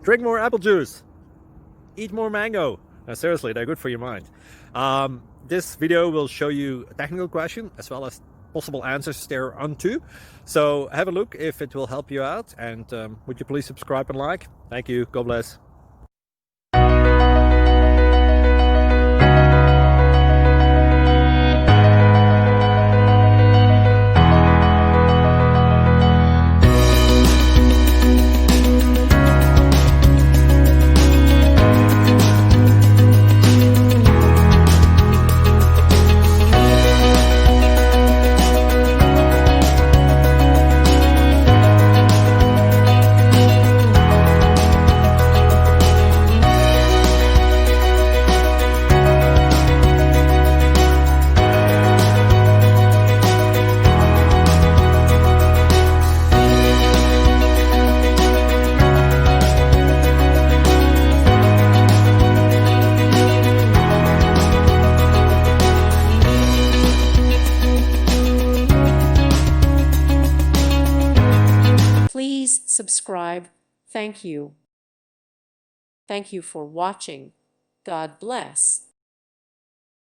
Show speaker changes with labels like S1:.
S1: Drink more apple juice. Eat more mango. Seriously, they're good for your mind. This video will show you a technical question as well as possible answers thereunto. So have a look if it will help you out, and would you please subscribe and like? Thank you. God bless.
S2: Please subscribe. Thank you. Thank you for watching. God bless.